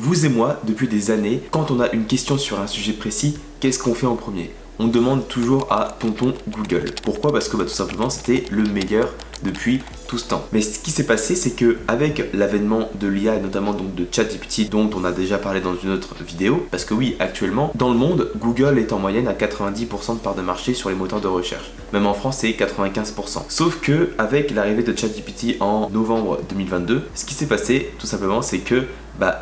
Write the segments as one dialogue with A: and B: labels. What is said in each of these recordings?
A: Vous et moi, depuis des années, quand on a une question sur un sujet précis, qu'est-ce qu'on fait en premier? On demande toujours à tonton Google. Pourquoi? Parce que tout simplement c'était le meilleur depuis tout ce temps. Mais ce qui s'est passé, c'est que avec l'avènement de l'IA et notamment donc de ChatGPT dont on a déjà parlé dans une autre vidéo, parce que oui, actuellement, dans le monde, Google est en moyenne à 90% de part de marché sur les moteurs de recherche. Même en France, c'est 95%. Sauf que avec l'arrivée de ChatGPT en novembre 2022, ce qui s'est passé, tout simplement, c'est que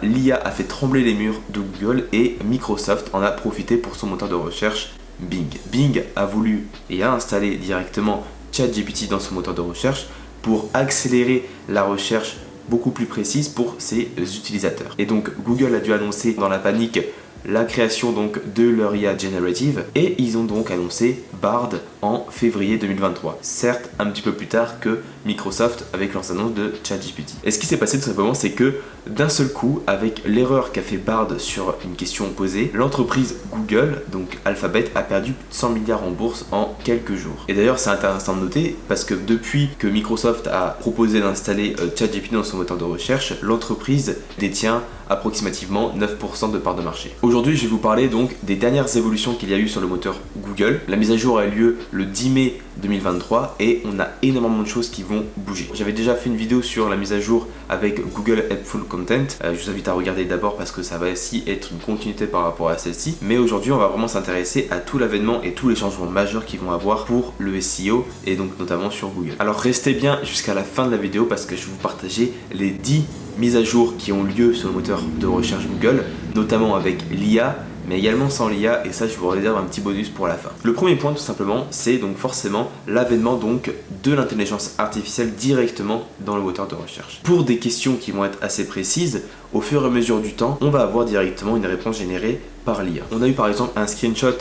A: l'IA a fait trembler les murs de Google et Microsoft en a profité pour son moteur de recherche Bing. Bing a voulu et a installé directement ChatGPT dans son moteur de recherche pour accélérer la recherche beaucoup plus précise pour ses utilisateurs. Et donc Google a dû annoncer dans la panique la création donc de leur IA générative et ils ont donc annoncé Bard en février 2023. Certes, un petit peu plus tard que Microsoft avec leurs annonces de ChatGPT. Et ce qui s'est passé tout simplement, c'est que d'un seul coup, avec l'erreur qu'a fait Bard sur une question posée, l'entreprise Google, donc Alphabet, a perdu 100 milliards en bourse en quelques jours. Et d'ailleurs, c'est intéressant de noter parce que depuis que Microsoft a proposé d'installer ChatGPT dans son moteur de recherche, l'entreprise détient approximativement 9% de part de marché. Aujourd'hui, je vais vous parler donc des dernières évolutions qu'il y a eu sur le moteur Google. La mise à jour a eu lieu le 10 mai 2023 et on a énormément de choses qui vont bouger. J'avais déjà fait une vidéo sur la mise à jour avec Google Helpful Content. Je vous invite à regarder d'abord parce que ça va aussi être une continuité par rapport à celle-ci. Mais aujourd'hui, on va vraiment s'intéresser à tout l'avènement et tous les changements majeurs qu'ils vont avoir pour le SEO et donc notamment sur Google. Alors restez bien jusqu'à la fin de la vidéo parce que je vais vous partager les 10 mises à jour qui ont lieu sur le moteur de recherche Google, notamment avec l'IA, mais également sans l'IA, et ça je vous réserve un petit bonus pour la fin. Le premier point tout simplement, c'est donc forcément l'avènement donc de l'intelligence artificielle directement dans le moteur de recherche. Pour des questions qui vont être assez précises, au fur et à mesure du temps, on va avoir directement une réponse générée par l'IA. On a eu par exemple un screenshot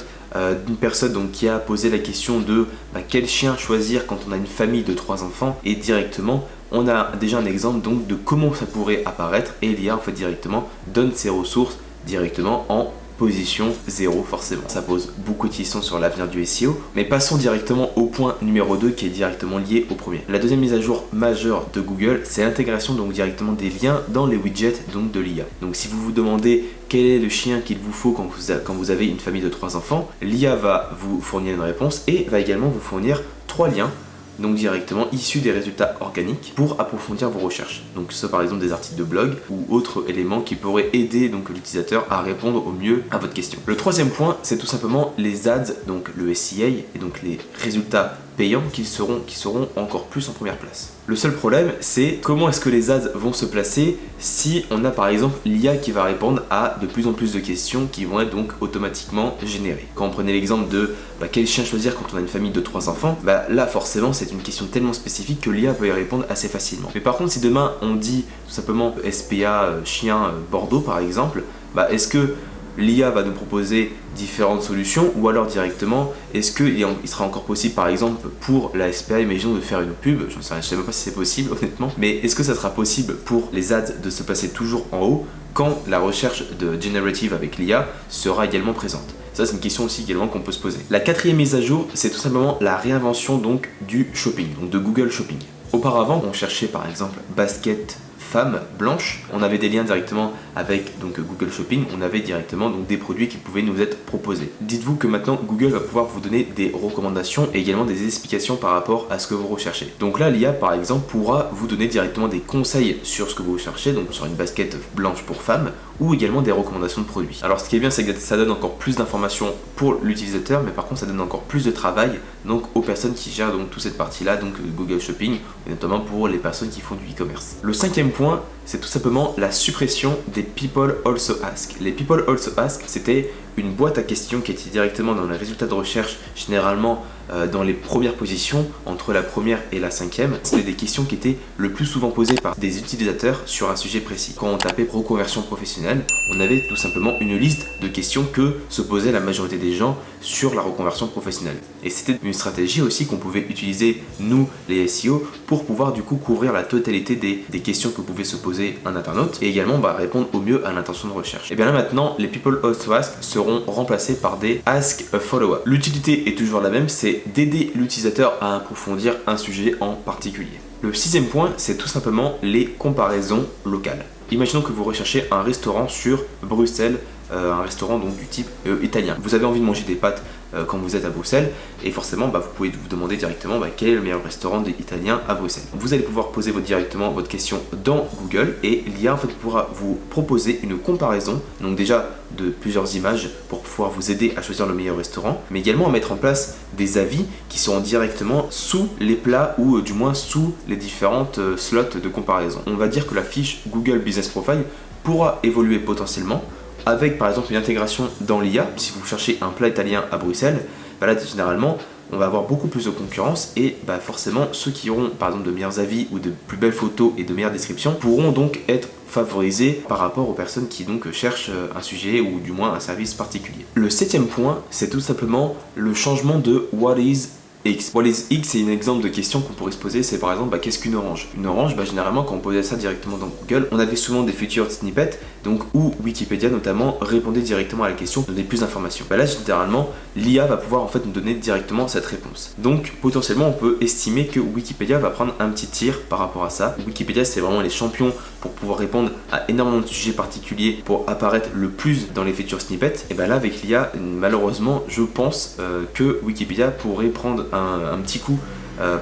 A: d'une personne donc, qui a posé la question de quel chien choisir quand on a une famille de 3 enfants, et directement on a déjà un exemple donc de comment ça pourrait apparaître, et l'IA en fait directement donne ses ressources directement en position 0 forcément. Ça pose beaucoup de questions sur l'avenir du SEO, mais passons directement au point numéro 2 qui est directement lié au premier. La deuxième mise à jour majeure de Google, c'est l'intégration donc directement des liens dans les widgets donc de l'IA. Donc si vous vous demandez quel est le chien qu'il vous faut quand vous avez une famille de 3 enfants, l'IA va vous fournir une réponse et va également vous fournir 3 liens donc directement issus des résultats organiques pour approfondir vos recherches. Donc ce par exemple des articles de blog ou autres éléments qui pourraient aider donc l'utilisateur à répondre au mieux à votre question. Le troisième point, c'est tout simplement les ads, donc le SEA et donc les résultats payants qui seront encore plus en première place. Le seul problème, c'est comment est-ce que les ads vont se placer si on a par exemple l'IA qui va répondre à de plus en plus de questions qui vont être donc automatiquement générées. Quand on prenait l'exemple de quel chien choisir quand on a une famille de 3 enfants, là forcément c'est une question tellement spécifique que l'IA peut y répondre assez facilement. Mais par contre si demain on dit tout simplement SPA chien Bordeaux par exemple, est-ce que l'IA va nous proposer différentes solutions ou alors directement est-ce qu'il sera encore possible par exemple pour la SPA, imaginons de faire une pub, je ne sais même pas si c'est possible honnêtement, mais est-ce que ça sera possible pour les ads de se passer toujours en haut quand la recherche de generative avec l'IA sera également présente? Ça c'est une question aussi également qu'on peut se poser. La quatrième mise à jour, c'est tout simplement la réinvention donc du shopping, donc de Google Shopping. Auparavant, on cherchait par exemple basket femme blanche, on avait des liens directement avec donc Google Shopping, on avait directement donc des produits qui pouvaient nous être proposés. Dites-vous que maintenant Google va pouvoir vous donner des recommandations et également des explications par rapport à ce que vous recherchez. Donc là l'IA par exemple pourra vous donner directement des conseils sur ce que vous recherchez, donc sur une basket blanche pour femme ou également des recommandations de produits. Alors ce qui est bien c'est que ça donne encore plus d'informations pour l'utilisateur, mais par contre ça donne encore plus de travail donc aux personnes qui gèrent donc toute cette partie là, donc Google Shopping, et notamment pour les personnes qui font du e-commerce. Le cinquième point, c'est tout simplement la suppression des People Also Ask. Les People Also Ask, c'était une boîte à questions qui était directement dans les résultats de recherche, généralement dans les premières positions, entre la première et la cinquième. C'était des questions qui étaient le plus souvent posées par des utilisateurs sur un sujet précis. Quand on tapait reconversion professionnelle, on avait tout simplement une liste de questions que se posait la majorité des gens sur la reconversion professionnelle. Et c'était une stratégie aussi qu'on pouvait utiliser, nous les SEO, pour pouvoir du coup couvrir la totalité des questions que pouvait se poser un internaute et également répondre au mieux à l'intention de recherche. Et bien là maintenant, les People Also Ask seront remplacés par des Ask a Follow-up. L'utilité est toujours la même, c'est d'aider l'utilisateur à approfondir un sujet en particulier. Le sixième point, c'est tout simplement les comparaisons locales. Imaginons que vous recherchez un restaurant sur Bruxelles, un restaurant donc du type italien. Vous avez envie de manger des pâtes quand vous êtes à Bruxelles et forcément vous pouvez vous demander directement quel est le meilleur restaurant italien à Bruxelles. Vous allez pouvoir poser directement votre question dans Google et l'IA en fait pourra vous proposer une comparaison, donc déjà de plusieurs images pour pouvoir vous aider à choisir le meilleur restaurant, mais également à mettre en place des avis qui seront directement sous les plats ou du moins sous les différentes slots de comparaison. On va dire que la fiche Google Business Profile pourra évoluer potentiellement avec par exemple une intégration dans l'IA. Si vous cherchez un plat italien à Bruxelles, là généralement on va avoir beaucoup plus de concurrence et forcément ceux qui auront par exemple de meilleurs avis ou de plus belles photos et de meilleures descriptions pourront donc être favorisés par rapport aux personnes qui donc cherchent un sujet ou du moins un service particulier. Le septième point, c'est tout simplement le changement de What is X. What is X, c'est un exemple de question qu'on pourrait se poser, c'est par exemple qu'est-ce qu'une orange? Une orange, généralement quand on posait ça directement dans Google, on avait souvent des featured snippets, donc où Wikipédia notamment répondait directement à la question, donnait plus d'informations. Là généralement, l'IA va pouvoir en fait nous donner directement cette réponse. Donc potentiellement on peut estimer que Wikipédia va prendre un petit tir par rapport à ça. Wikipédia c'est vraiment les champions pour pouvoir répondre à énormément de sujets particuliers pour apparaître le plus dans les featured snippets. Et là avec l'IA, malheureusement je pense que Wikipédia pourrait prendre un petit coup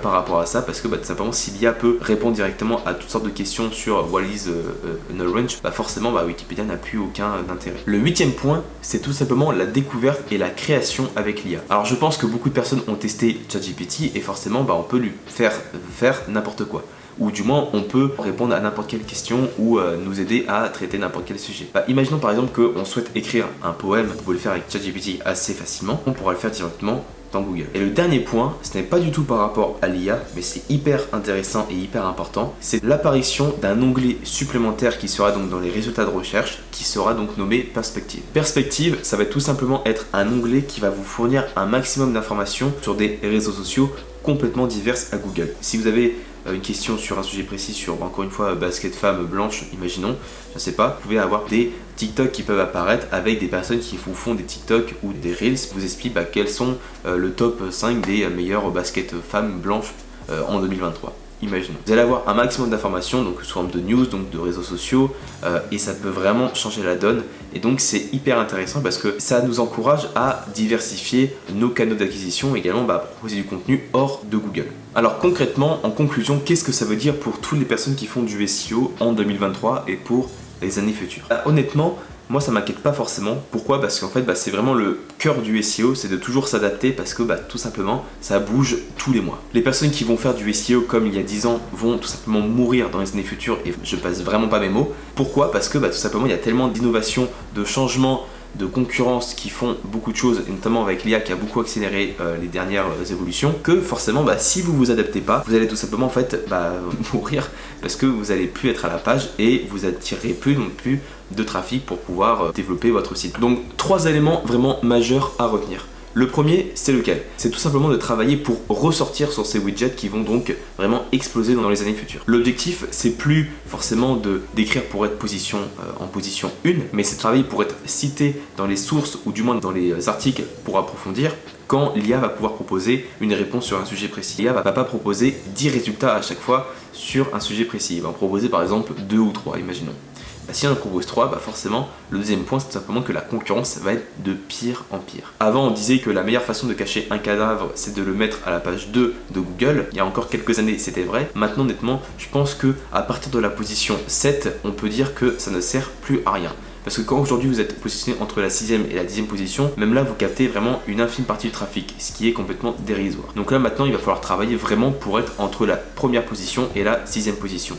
A: par rapport à ça parce que tout simplement si l'IA peut répondre directement à toutes sortes de questions sur what is an orange, forcément Wikipédia n'a plus aucun intérêt. Le huitième point, c'est tout simplement la découverte et la création avec l'IA. Alors je pense que beaucoup de personnes ont testé ChatGPT et forcément on peut lui faire n'importe quoi. Ou du moins on peut répondre à n'importe quelle question ou nous aider à traiter n'importe quel sujet. Imaginons par exemple qu'on souhaite écrire un poème, vous pouvez le faire avec ChatGPT assez facilement, on pourra le faire directement dans Google. Et le dernier point, ce n'est pas du tout par rapport à l'IA, mais c'est hyper intéressant et hyper important, c'est l'apparition d'un onglet supplémentaire qui sera donc dans les résultats de recherche, qui sera donc nommé Perspective. Perspective, ça va tout simplement être un onglet qui va vous fournir un maximum d'informations sur des réseaux sociaux complètement diverses à Google. Si vous avez une question sur un sujet précis, sur encore une fois basket femme blanche, imaginons, je sais pas, vous pouvez avoir des TikTok qui peuvent apparaître avec des personnes qui vous font des TikTok ou des Reels qui vous expliquent quels sont le top 5 des meilleures basket femmes blanches en 2023. Imaginons. Vous allez avoir un maximum d'informations, donc sous forme de news, donc de réseaux sociaux, et ça peut vraiment changer la donne. Et donc c'est hyper intéressant parce que ça nous encourage à diversifier nos canaux d'acquisition, également à proposer du contenu hors de Google. Alors concrètement, en conclusion, qu'est-ce que ça veut dire pour toutes les personnes qui font du SEO en 2023 et pour les années futures? Honnêtement, moi ça m'inquiète pas forcément. Pourquoi? Parce qu'en fait c'est vraiment le cœur du SEO, c'est de toujours s'adapter parce que tout simplement ça bouge tous les mois. Les personnes qui vont faire du SEO comme il y a 10 ans vont tout simplement mourir dans les années futures et je passe vraiment pas mes mots. Pourquoi? Parce que tout simplement il y a tellement d'innovations, de changements, de concurrence qui font beaucoup de choses, et notamment avec l'IA qui a beaucoup accéléré les dernières évolutions, que forcément si vous vous adaptez pas, vous allez tout simplement mourir parce que vous allez plus être à la page et vous attirerez plus non plus de trafic pour pouvoir développer votre site. Donc 3 éléments vraiment majeurs à retenir. Le premier, c'est lequel? C'est tout simplement de travailler pour ressortir sur ces widgets qui vont donc vraiment exploser dans les années futures. L'objectif, c'est plus forcément d'écrire pour être en position 1, mais c'est de travailler pour être cité dans les sources ou du moins dans les articles pour approfondir quand l'IA va pouvoir proposer une réponse sur un sujet précis. L'IA va pas proposer 10 résultats à chaque fois sur un sujet précis. Il va en proposer par exemple 2 ou 3, imaginons. Si on en propose 3, forcément, le deuxième point, c'est tout simplement que la concurrence va être de pire en pire. Avant, on disait que la meilleure façon de cacher un cadavre, c'est de le mettre à la page 2 de Google. Il y a encore quelques années, c'était vrai. Maintenant, honnêtement, je pense qu'à partir de la position 7, on peut dire que ça ne sert plus à rien. Parce que quand aujourd'hui vous êtes positionné entre la 6e et la 10e position, même là vous captez vraiment une infime partie du trafic, ce qui est complètement dérisoire. Donc là maintenant il va falloir travailler vraiment pour être entre la première position et la 6e position.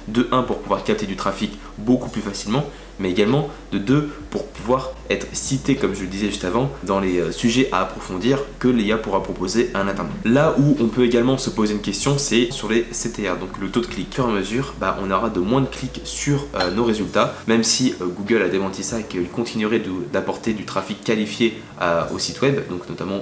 A: De 1 pour pouvoir capter du trafic beaucoup plus facilement, mais également de 2 pour pouvoir être cité, comme je le disais juste avant, dans les sujets à approfondir que l'IA pourra proposer à un internaute. Là où on peut également se poser une question, c'est sur les CTR, donc le taux de clic. Au fur et à mesure, on aura de moins de clics sur nos résultats, même si Google a démenti ça et qu'il continuerait d'apporter du trafic qualifié au site web, donc notamment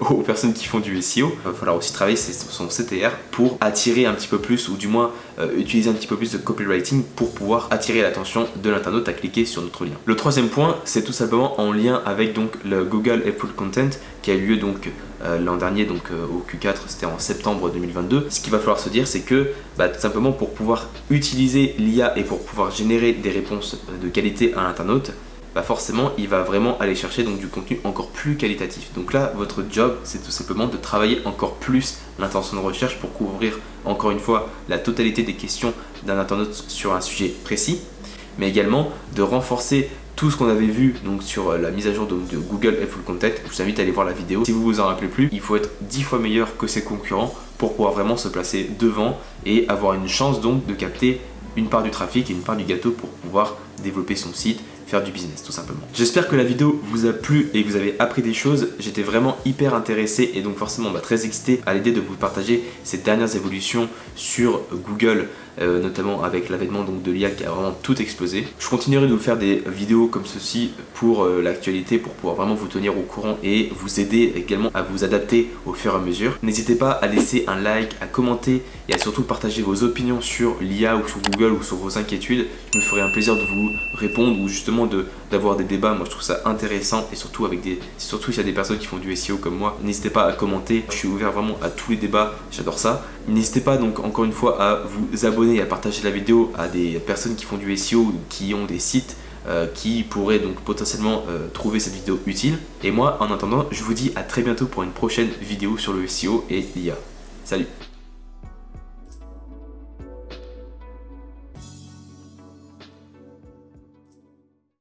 A: aux personnes qui font du SEO. Il va falloir aussi travailler sur son CTR pour attirer un petit peu plus, ou du moins utiliser un petit peu plus de copywriting pour pouvoir attirer l'attention de l'internaute à cliquer sur notre lien. Le troisième point, c'est tout simplement en lien avec donc le Google Helpful Content qui a eu lieu donc l'an dernier, donc au Q4, c'était en septembre 2022. Ce qu'il va falloir se dire, c'est que tout simplement pour pouvoir utiliser l'IA et pour pouvoir générer des réponses de qualité à l'internaute, forcément il va vraiment aller chercher donc du contenu encore plus qualitatif. Donc là, votre job, c'est tout simplement de travailler encore plus l'intention de recherche pour couvrir encore une fois la totalité des questions d'un internaute sur un sujet précis, mais également de renforcer tout ce qu'on avait vu donc sur la mise à jour de Google Helpful Content. Je vous invite à aller voir la vidéo. Si vous vous en rappelez plus, il faut être 10 fois meilleur que ses concurrents pour pouvoir vraiment se placer devant et avoir une chance donc de capter une part du trafic et une part du gâteau pour pouvoir développer son site, faire du business tout simplement. J'espère que la vidéo vous a plu et que vous avez appris des choses. J'étais vraiment hyper intéressé et donc forcément très excité à l'idée de vous partager ces dernières évolutions sur Google, notamment avec l'avènement donc de l'IA qui a vraiment tout explosé. Je continuerai de vous faire des vidéos comme ceci pour l'actualité, pour pouvoir vraiment vous tenir au courant et vous aider également à vous adapter au fur et à mesure. N'hésitez pas à laisser un like, à commenter et à surtout partager vos opinions sur l'IA ou sur Google ou sur vos inquiétudes. Je me ferai un plaisir de vous répondre ou justement d'avoir des débats. Moi je trouve ça intéressant et surtout s'il y a des personnes qui font du SEO comme moi, n'hésitez pas à commenter. Je suis ouvert vraiment à tous les débats, j'adore ça. N'hésitez pas donc encore une fois à vous abonner et à partager la vidéo à des personnes qui font du SEO, qui ont des sites qui pourraient donc potentiellement trouver cette vidéo utile. Et moi en attendant, je vous dis à très bientôt pour une prochaine vidéo sur le SEO et l'IA. Salut!